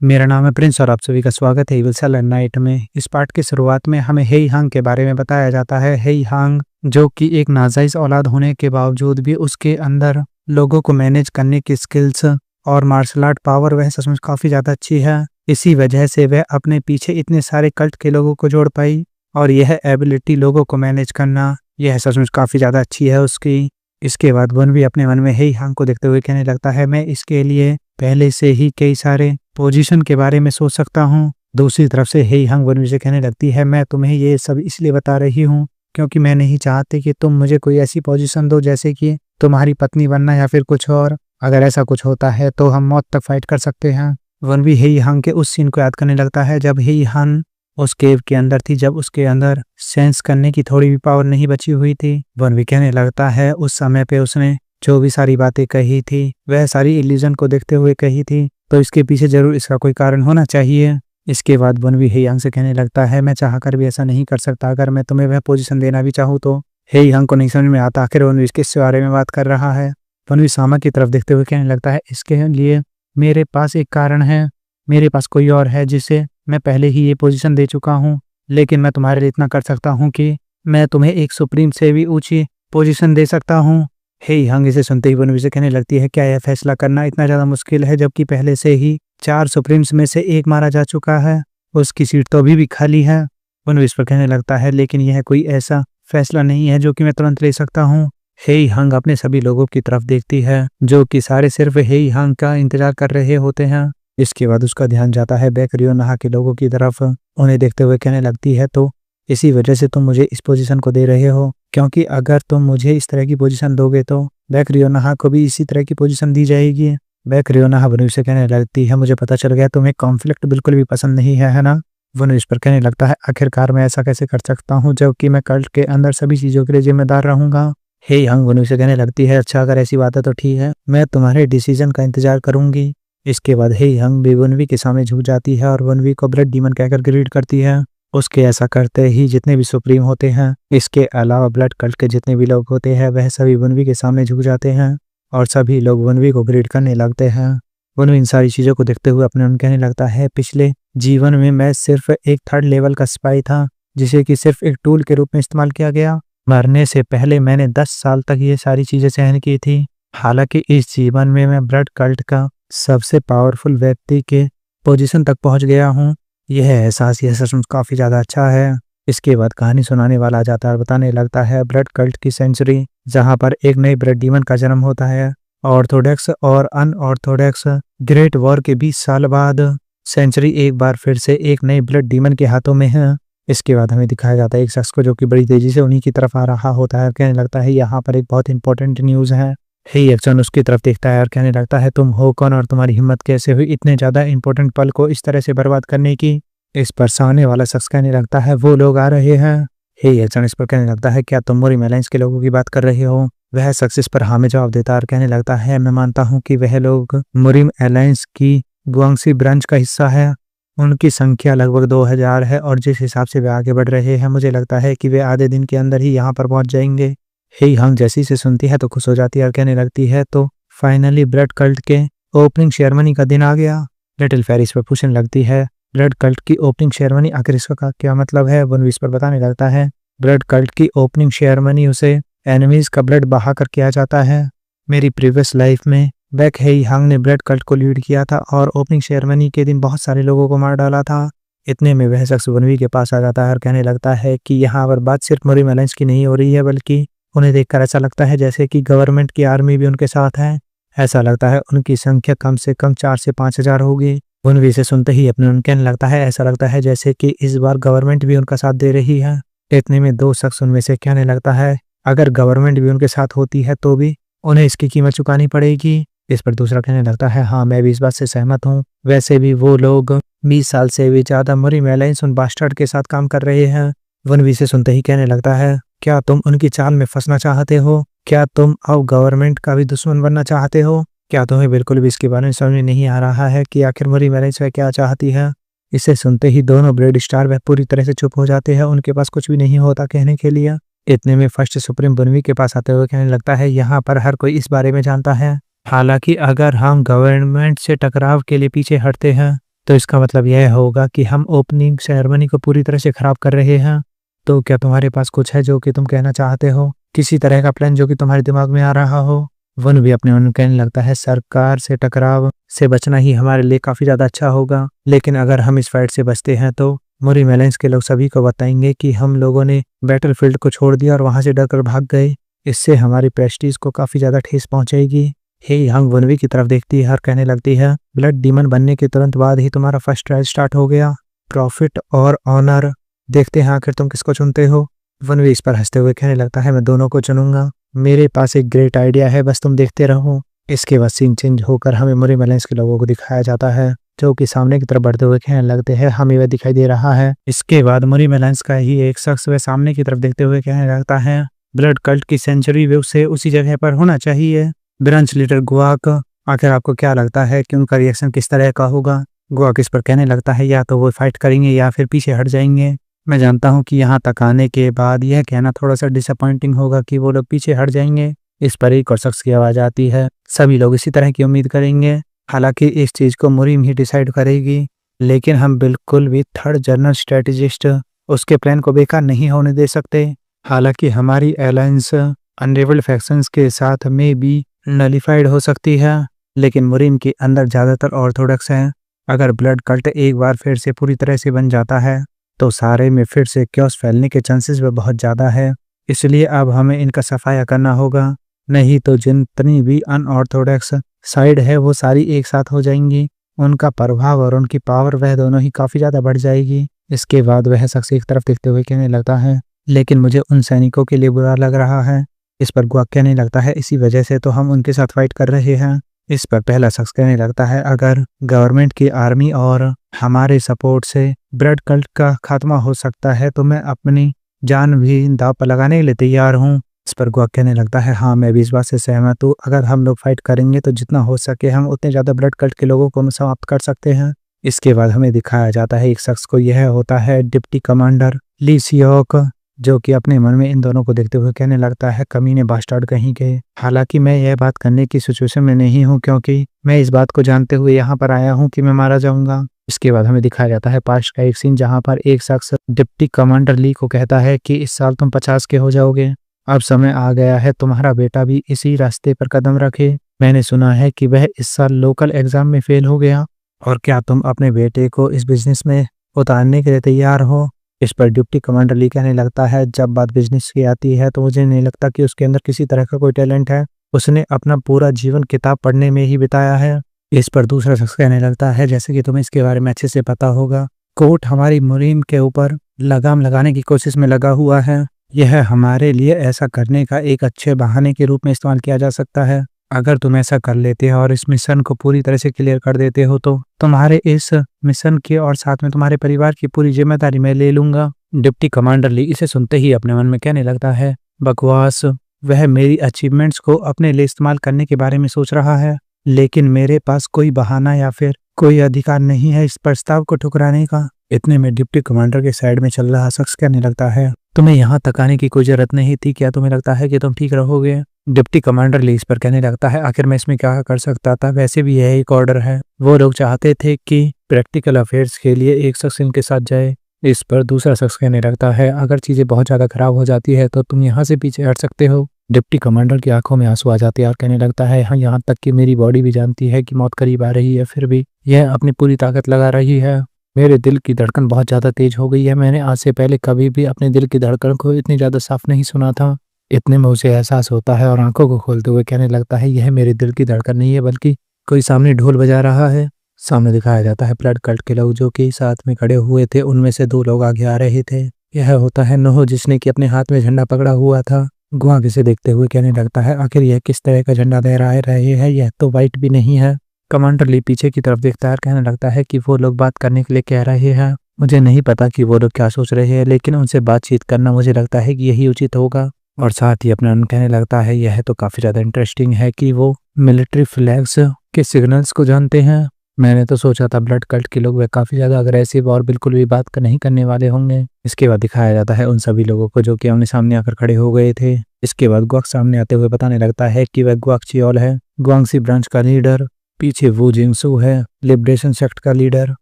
मेरा नाम है प्रिंस और आप सभी का स्वागत है इविल सेलेन नाइट में। इस पार्ट की शुरुआत में हमें हेई हांग के बारे में बताया जाता है। हेई हांग जो कि एक नाजायज औलाद होने के बावजूद भी उसके अंदर लोगों को मैनेज करने की स्किल्स और मार्शल आर्ट पावर वह सचमुच काफ़ी ज़्यादा अच्छी है। इसी वजह से वह अपने पीछे इतने सारे कल्ट के लोगों को जोड़ पाई और यह एबिलिटी लोगों को मैनेज करना यह सचमुच काफ़ी ज़्यादा अच्छी है उसकी। इसके बाद वन भी अपने मन में हेई हांग को देखते हुए कहने लगता है, मैं इसके लिए पहले से ही कई सारे पोजीशन के बारे में सोच सकता हूँ। दूसरी तरफ से हेई हांग वन से कहने लगती है, मैं तुम्हें ये सब इसलिए बता रही हूँ क्योंकि मैं नहीं चाहती कि तुम मुझे कोई ऐसी पोजीशन दो जैसे कि तुम्हारी पत्नी बनना या फिर कुछ और। अगर ऐसा कुछ होता है तो हम मौत तक फाइट कर सकते हैं। वन भी हेई हांग के उस सीन को याद करने लगता है जब हेई हांग उस केव के अंदर थी, जब उसके अंदर सेंस करने की थोड़ी भी पावर नहीं बची हुई थी। वन भी कहने लगता है उस समय पे उसने जो भी सारी बातें कही थी वह सारी इल्यूजन को देखते हुए कही थी, तो इसके पीछे जरूर इसका कोई कारण होना चाहिए। इसके बाद वन भी हेई हांग से कहने लगता है, मैं चाहकर भी ऐसा नहीं कर सकता। अगर मैं तुम्हें वह पोजीशन देना भी चाहूँ तो। हेई हांग को नहीं समझ में आता आखिर वन भी किस बारे में बात कर रहा है। वन भी सामा की तरफ देखते हुए कहने लगता है, इसके लिए मेरे पास एक कारण है, मेरे पास कोई और है जिसे मैं पहले ही ये पोजीशन दे चुका हूँ, लेकिन मैं तुम्हारे लिए इतना कर सकता हूँ कि मैं तुम्हें एक सुप्रीम से भी ऊंची पोजीशन दे सकता हूँ। हेई हांग इसे सुनते ही वन से कहने लगती है, क्या यह फैसला करना इतना ज़्यादा मुश्किल है जबकि पहले से ही 4 सुप्रीम्स में से एक मारा जा चुका है, उसकी सीट तो अभी भी खाली है। वन इस पर कहने लगता है, लेकिन यह कोई ऐसा फैसला नहीं है जो कि मैं तुरंत ले सकता हूँ। हेई हांग अपने सभी लोगों की तरफ देखती है जो कि सारे सिर्फ हेई हांग का इंतजार कर रहे होते हैं। इसके बाद उसका ध्यान जाता है बैक रियोनाहा के लोगों की तरफ। उन्हें देखते हुए कहने लगती है, तो इसी वजह से तुम मुझे इस पोजीशन को दे रहे हो, क्योंकि अगर तुम मुझे इस तरह की पोजीशन दोगे तो बैक रियोनाहा को भी इसी तरह की पोजीशन दी जाएगी। बैक रियोनाहा वनुष से कहने लगती है, मुझे पता चल गया तुम्हें कॉन्फ्लिक्ट बिल्कुल भी पसंद नहीं है ना। वनुष पर कहने लगता है, आखिरकार मैं ऐसा कैसे कर सकता हूँ जबकि मैं कल्ट के अंदर सभी चीज़ों के लिए जिम्मेदार रहूंगा। हेई हांग वनुष से कहने लगती है, अच्छा अगर ऐसी बात है तो ठीक है, मैं तुम्हारे डिसीजन का इंतजार करूंगी। इसके बाद हेई हांग भी वनवी के सामने झुक जाती है और वनवी को ब्लड डीमन कहकर ग्रीट करती है। उसके ऐसा करते ही जितने भी सुप्रीम होते हैं, इसके अलावा ब्लड कल्ट के जितने भी लोग होते हैं, वह सभी वनवी के सामने झुक जाते हैं और सभी लोग वनवी को ग्रीट करने लगते हैं। वनवी इन सारी चीज़ों को देखते हुए अपने मन कहने लगता है, पिछले जीवन में मैं सिर्फ एक 3rd लेवल का सिपाही था जिसे कि सिर्फ एक टूल के रूप में इस्तेमाल किया गया। मरने से पहले मैंने 10 साल तक ये सारी चीज़ें सहन की थी। हालांकि इस जीवन में मैं ब्लड कल्ट का सबसे पावरफुल व्यक्ति के पोजीशन तक पहुंच गया हूं। यह एहसास यह सचमुच काफ़ी ज़्यादा अच्छा है। इसके बाद कहानी सुनाने वाला आ जाता है और बताने लगता है ब्लड कल्ट की सेंचुरी, जहां पर एक नए ब्लड डीमन का जन्म होता है। ऑर्थोडॉक्स और अनऑर्थोडॉक्स ग्रेट वॉर के 20 साल बाद सेंचुरी एक बार फिर से एक नए ब्लड डीमन के हाथों में है। इसके बाद हमें दिखाया जाता है एक शख्स को जो कि बड़ी तेजी से उन्हीं की तरफ आ रहा होता है। कहने लगता है, यहाँ पर एक बहुत इंपॉर्टेंट न्यूज़ है। हेई एक्शन उसकी तरफ देखता है और कहने लगता है, तुम हो कौन और तुम्हारी हिम्मत कैसे हुई इतने ज़्यादा इंपॉर्टेंट पल को इस तरह से बर्बाद करने की। इस पर सामने वाला शख्स कहने लगता है, वो लोग आ रहे हैं। हेई एक्शन इस पर कहने लगता है, क्या तुम मुरिम अलायंस के लोगों की बात कर रहे हो। वह शख्स इस पर हाँ में जवाब देता है और कहने लगता है, मैं मानता हूँ कि वह लोग मुरिम अलायंस की गुआंगसी ब्रांच का हिस्सा है। उनकी संख्या लगभग 2000 है और जिस हिसाब से वे आगे बढ़ रहे हैं, मुझे लगता है कि वे आधे दिन के अंदर ही यहाँ पर पहुँच जाएंगे। हेई हांग जैसी से सुनती है तो खुश हो जाती है और कहने लगती है, तो फाइनली ब्लड कल्ट के ओपनिंग सेरेमनी का दिन आ गया। लिटिल फेरिस पर पूछने लगती है, ब्लड कल्ट की ओपनिंग सेरेमनी आखिर इसका क्या मतलब है। वन इस पर बताने लगता है, ब्लड कल्ट की ओपनिंग सेरेमनी उसे एनिमीज का ब्लड बहाकर किया जाता है। मेरी प्रीवियस लाइफ में बैक हेई हांग ने ब्लड कल्ट को लीड किया था और ओपनिंग सेरेमनी के दिन बहुत सारे लोगों को मार डाला था। इतने में वह शख्स वनवी के पास आ जाता है और कहने लगता है कि यहाँ पर बात सिर्फ मुरिम अलायंस की नहीं हो रही है, बल्कि उन्हें देखकर ऐसा लगता है जैसे कि गवर्नमेंट की आर्मी भी उनके साथ है। ऐसा लगता है उनकी संख्या कम से कम 4 से 5000 होगी। वनवी से सुनते ही अपने मन कहने लगता है, ऐसा लगता है जैसे कि इस बार गवर्नमेंट भी उनका साथ दे रही है। इतने में 2 शख्स उनमें से कहने लगता है, अगर गवर्नमेंट भी उनके साथ होती है तो भी उन्हें इसकी कीमत चुकानी पड़ेगी। इस पर दूसरा कहने लगता है, हाँ मैं भी इस बात से सहमत हूँ। वैसे भी वो लोग 20 साल से भी ज़्यादा मुरिम अलायंस उन बास्टर्ड के साथ काम कर रहे हैं। वनवी से सुनते ही कहने लगता है, क्या तुम उनकी चाल में फंसना चाहते हो। क्या तुम अब गवर्नमेंट का भी दुश्मन बनना चाहते हो। क्या तुम्हें बिल्कुल भी इसके बारे में समझ में नहीं आ रहा है कि आखिर मुरिम अलायंस वह क्या चाहती है। इसे सुनते ही दोनों ब्लेड स्टार वह पूरी तरह से चुप हो जाते हैं। उनके पास कुछ भी नहीं होता कहने के लिए। इतने में फर्स्ट सुप्रीम वनवी के पास आते हुए कहने लगता है, यहाँ पर हर कोई इस बारे में जानता है। हालांकि अगर हम गवर्नमेंट से टकराव के लिए पीछे हटते हैं तो इसका मतलब यह होगा कि हम ओपनिंग सेरेमनी को पूरी तरह से खराब कर रहे हैं। तो क्या तुम्हारे पास कुछ है जो कि तुम कहना चाहते हो, किसी तरह का प्लान जो कि तुम्हारे दिमाग में आ रहा हो? वन भी अपने मन में कहने लगता है, सरकार से टकराव से बचना ही हमारे लिए काफी ज्यादा अच्छा होगा, लेकिन अगर हम इस फाइट से बचते हैं तो मोरी मेलेंस के लोग सभी को बताएंगे कि हम लोगों ने बैटलफील्ड को छोड़ दिया और वहां से डरकर भाग गए। इससे हमारी प्रेस्टीज को काफी ज्यादा ठेस पहुंचेगी। हे यांग वनवी की तरफ देखती है और कहने लगती है, ब्लड डीमन बनने के तुरंत बाद ही तुम्हारा फर्स्ट ट्रायल स्टार्ट हो गया, प्रॉफिट और ऑनर। देखते हैं आखिर तुम किसको चुनते हो। वनवी इस पर हंसते हुए कहने लगता है, मैं दोनों को चुनूंगा, मेरे पास एक ग्रेट आइडिया है, बस तुम देखते रहो। इसके बाद सीन चेंज होकर हमें मोरी मेलेंस के लोगों को दिखाया जाता है जो कि सामने की तरफ बढ़ते हुए कहने लगते हैं, हमें वह दिखाई दे रहा है। इसके बाद मोरी मेलेंस का ही एक शख्स वह सामने की तरफ देखते हुए कहने लगता है, ब्लड कल्ट की सेंचुरी वे उसे उसी जगह पर होना चाहिए। ब्रांच लीडर गुआक, आखिर आपको क्या लगता है कि उनका रिएक्शन किस तरह का होगा? गुआक इस पर कहने लगता है, या तो वो फाइट करेंगे या फिर पीछे हट जाएंगे। मैं जानता हूँ कि यहाँ तक आने के बाद यह कहना थोड़ा सा डिसअपॉइंटिंग होगा कि वो लोग पीछे हट जाएंगे। इस पर एक और शख्स की आवाज आती है, सभी लोग इसी तरह की उम्मीद करेंगे, हालांकि इस चीज को मुरीम ही डिसाइड करेगी, लेकिन हम बिल्कुल भी थर्ड जनरल स्ट्रेटेजिस्ट उसके प्लान को बेकार नहीं होने दे सकते। हालांकि हमारी अलायंस अनरेबल्ड फैक्शंस के साथ में भी नलिफाइड हो सकती है, लेकिन मुरीम के अंदर ज्यादातर ऑर्थोडॉक्स हैं। अगर ब्लड कल्ट एक बार फिर से पूरी तरह से बन जाता है तो सारे में फिर से क्योस फैलने के चांसेस भी बहुत ज़्यादा है। इसलिए अब हमें इनका सफाया करना होगा, नहीं तो जितनी भी अनऑर्थोडॉक्स साइड है वो सारी एक साथ हो जाएंगी, उनका प्रभाव और उनकी पावर वह दोनों ही काफ़ी ज़्यादा बढ़ जाएगी। इसके बाद वह शख्स एक तरफ देखते हुए कहने लगता है, लेकिन मुझे उन सैनिकों के लिए बुरा लग रहा है। इस पर गुआक कहने लगता है, इसी वजह से तो हम उनके साथ फाइट कर रहे हैं। इस पर पहला शख्स कहने लगता है, अगर गवर्नमेंट की आर्मी और हमारे सपोर्ट से ब्लड कल्ट का खात्मा हो सकता है तो मैं अपनी जान भी दांव पर लगाने के लिए तैयार हूँ। इस पर गुआक कहने लगता है, हाँ मैं भी इस बात से सहमत हूँ, अगर हम लोग फाइट करेंगे तो जितना हो सके हम उतने ज़्यादा ब्लड कल्ट के लोगों को समाप्त कर सकते हैं। इसके बाद हमें दिखाया जाता है एक शख्स को, यह होता है डिप्टी कमांडर ली सियोक, जो कि अपने मन में इन दोनों को देखते हुए कहने लगता है, कमीने बास्टर्ड कहीं के। हालांकि मैं यह बात करने की सिचुएशन में नहीं हूँ, क्योंकि मैं इस बात को जानते हुए यहाँ पर आया हूँ कि मैं मारा जाऊंगा। इसके बाद हमें दिखाया जाता है पास्ट का एक सीन, जहाँ पर एक शख्स डिप्टी कमांडर ली को कहता है कि इस साल तुम 50 के हो जाओगे, अब समय आ गया है तुम्हारा बेटा भी इसी रास्ते पर कदम रखे। मैंने सुना है कि वह इस साल लोकल एग्जाम में फेल हो गया, और क्या तुम अपने बेटे को इस बिजनेस में उतारने के लिए तैयार हो? इस पर डिप्टी कमांडर ली कहने लगता है, जब बात बिजनेस की आती है तो मुझे नहीं लगता कि उसके अंदर किसी तरह का कोई टैलेंट है, उसने अपना पूरा जीवन किताब पढ़ने में ही बिताया है। इस पर दूसरा शख्स कहने लगता है, जैसे कि तुम्हें इसके बारे में अच्छे से पता होगा, कोर्ट हमारी मुरीम के ऊपर लगाम लगाने की कोशिश में लगा हुआ है। यह हमारे लिए ऐसा करने का एक अच्छे बहाने के रूप में इस्तेमाल किया जा सकता है। अगर तुम ऐसा कर लेते हो और इस मिशन को पूरी तरह से क्लियर कर देते हो तो तुम्हारे इस मिशन के और साथ में तुम्हारे परिवार की पूरी जिम्मेदारी मैं ले लूंगा। डिप्टी कमांडर ली इसे सुनते ही अपने मन में कहने लगता है, बकवास, वह मेरी अचीवमेंट्स को अपने लिए इस्तेमाल करने के बारे में सोच रहा है, लेकिन मेरे पास कोई बहाना या फिर कोई अधिकार नहीं है इस प्रस्ताव को ठुकराने का। इतने में डिप्टी कमांडर के साइड में चल रहा शख्स कहने लगता है, तुम्हें यहाँ तक आने की कोई जरूरत नहीं थी, क्या तुम्हें लगता है कि तुम ठीक रहोगे? डिप्टी कमांडर ली इस पर कहने लगता है, आखिर मैं इसमें क्या कर सकता था, वैसे भी यह एक ऑर्डर है। वो लोग चाहते थे कि प्रैक्टिकल अफेयर्स के लिए एक शख्स इनके साथ जाए। इस पर दूसरा शख्स कहने लगता है, अगर चीजें बहुत ज्यादा खराब हो जाती है तो तुम यहाँ से पीछे हट सकते हो। डिप्टी कमांडर की आंखों में आंसू आ जाते हैं और कहने लगता है, हाँ यहाँ तक कि मेरी बॉडी भी जानती है कि मौत करीब आ रही है, फिर भी यह अपनी पूरी ताकत लगा रही है। मेरे दिल की धड़कन बहुत ज़्यादा तेज हो गई है, मैंने आज से पहले कभी भी अपने दिल की धड़कन को इतनी ज़्यादा साफ नहीं सुना था। इतने में उसे एहसास होता है और आंखों को खोलते हुए कहने लगता है, यह मेरे दिल की धड़कन नहीं है बल्कि कोई सामने ढोल बजा रहा है। सामने दिखाया जाता है ब्लड कल्ट के लोग जो कि साथ में खड़े हुए थे, उनमें से 2 लोग आगे आ रहे थे। यह होता है नोह, जिसने कि अपने हाथ में झंडा पकड़ा हुआ था। गुआक इसे देखते हुए कहने लगता है, आखिर यह किस तरह का झंडा लहरा रहे हैं, यह तो वाइट भी नहीं है। कमांडर ली पीछे की तरफ देखता है और कहने लगता है कि वो लोग बात करने के लिए कह रहे हैं, मुझे नहीं पता कि वो लोग क्या सोच रहे हैं, लेकिन उनसे बातचीत करना मुझे लगता है कि यही उचित होगा। और साथ ही अपना कहने लगता है, यह तो काफी ज्यादा इंटरेस्टिंग है कि वो मिलिट्री फ्लैग्स के सिग्नल्स को जानते हैं। मैंने तो सोचा था ब्लड कल्ट के लोग वे काफी ज्यादा अग्रेसिव और बिल्कुल भी बात नहीं करने वाले होंगे। इसके बाद दिखाया जाता है उन सभी लोगों को जो कि आमने सामने आकर खड़े हो गए थे। इसके बाद गुआक सामने आते हुए बताने लगता है कि वह गुआक चियोल है, गुआंगसी ब्रांच का लीडर। पीछे वू जिंगसू है, लिबरेशन सेक्ट का लीडर।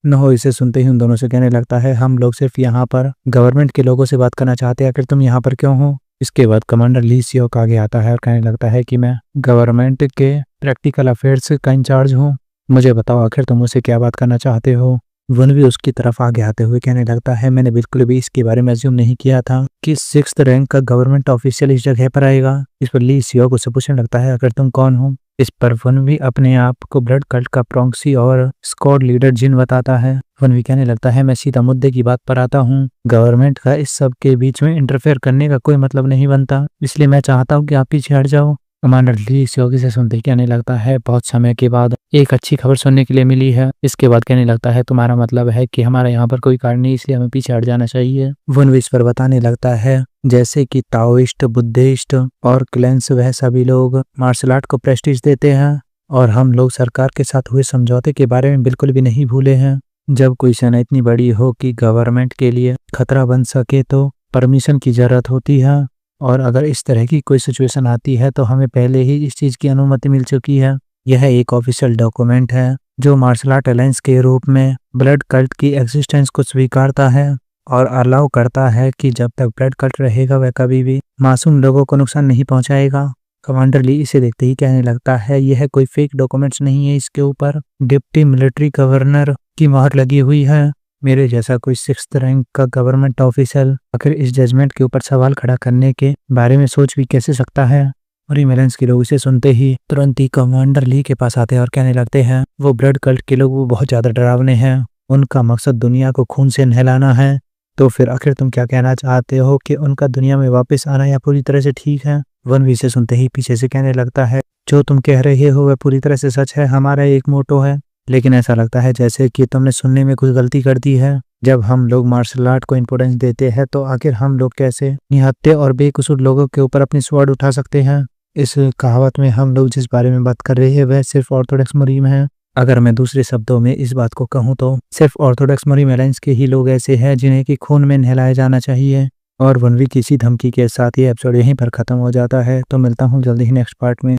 नहो इसे सुनते ही उन दोनों से कहने लगता है, हम लोग सिर्फ यहाँ पर गवर्नमेंट के लोगों से बात करना चाहते हैं, आखिर तुम यहाँ पर क्यों हो? इसके बाद कमांडर ली सियोक आगे आता है और कहने लगता है कि मैं गवर्नमेंट के प्रैक्टिकल अफेयर्स का इंचार्ज हूँ, मुझे बताओ आखिर तुम मुझसे क्या बात करना चाहते हो? वन भी उसकी तरफ आगे आते हुए कहने लगता है, मैंने बिल्कुल भी इसके बारे में अज्यूम नहीं किया था कि 6th रैंक का गवर्नमेंट ऑफिशियल इस जगह पर आएगा। इस पर ली सियोक उससे पूछने लगता है, आखिर तुम कौन हो? इस पर वनवी अपने आप को ब्लड कल्ट का प्रॉक्सी और स्क्वाड लीडर जिन बताता है। वनवी कहने लगता है, मैं सीधा मुद्दे की बात पर आता हूँ, गवर्नमेंट का इस सब के बीच में इंटरफेयर करने का कोई मतलब नहीं बनता, इसलिए मैं चाहता हूँ कि आप पीछे हट जाओ। कमांडर ली सियोक से सुनते ही कहने लगता है, बहुत समय के बाद एक अच्छी खबर सुनने के लिए मिली है। इसके बाद कहने लगता है, तुम्हारा मतलब है कि हमारा यहाँ पर कोई कारण नहीं, इसलिए हमें पीछे हट जाना चाहिए। वनवी इस पर बताने लगता है, जैसे कि ताओइस्ट, बुद्धिस्ट और क्लेंस, वह सभी लोग मार्शल आर्ट को प्रेस्टीज देते हैं और हम लोग सरकार के साथ हुए समझौते के बारे में बिल्कुल भी नहीं भूले हैं। जब कोई सेना इतनी बड़ी हो कि गवर्नमेंट के लिए खतरा बन सके तो परमिशन की जरूरत होती है, और अगर इस तरह की कोई सिचुएशन आती है तो हमें पहले ही इस चीज़ की अनुमति मिल चुकी है। यह एक ऑफिशियल डॉक्यूमेंट है जो मार्शल आर्ट अलायंस के रूप में ब्लड कल्ट की एग्जिस्टेंस को स्वीकारता है और अलाउ करता है कि जब तक ब्लड कल्ट रहेगा वह कभी भी मासूम लोगों को नुकसान नहीं पहुंचाएगा। कमांडर ली इसे देखते ही कहने लगता है, यह कोई फेक डॉक्यूमेंट्स नहीं है, इसके ऊपर डिप्टी मिलिट्री गवर्नर की मोहर लगी हुई है। मेरे जैसा कोई 6th रैंक का गवर्नमेंट ऑफिसर आखिर इस जजमेंट के ऊपर सवाल खड़ा करने के बारे में सोच भी कैसे सकता है? और इमेलेंस के लोग इसे सुनते ही तुरंत ही कमांडर ली के पास आते हैं और कहने लगते हैं, वो ब्लड कल्ट के लोग वो बहुत ज्यादा डरावने हैं, उनका मकसद दुनिया को खून से नहलाना है। तो फिर आखिर तुम क्या कहना चाहते हो कि उनका दुनिया में वापस आना या पूरी तरह से ठीक है? वन भी इसे सुनते ही पीछे से कहने लगता है, जो तुम कह रहे हो वह पूरी तरह से सच है, हमारा एक मोटो है, लेकिन ऐसा लगता है जैसे कि तुमने सुनने में कुछ गलती कर दी है। जब हम लोग मार्शल आर्ट को इम्पोर्टेंस देते हैं तो आखिर हम लोग कैसे निहत्थे और बेकसूर लोगों के ऊपर अपनी स्वॉर्ड उठा सकते हैं? इस कहावत में हम लोग जिस बारे में बात कर रहे हैं वह सिर्फ ऑर्थोडॉक्स मुस्लिम है। अगर मैं दूसरे शब्दों में इस बात को कहूँ तो सिर्फ ऑर्थोडॉक्स मुस्लिम अलायंस के ही लोग ऐसे हैं जिन्हें कि खून में नहलाया जाना चाहिए। और वनवी किसी धमकी के साथ ये एपिसोड यहीं पर खत्म हो जाता है। तो मिलता हूँ जल्दी ही नेक्स्ट पार्ट में।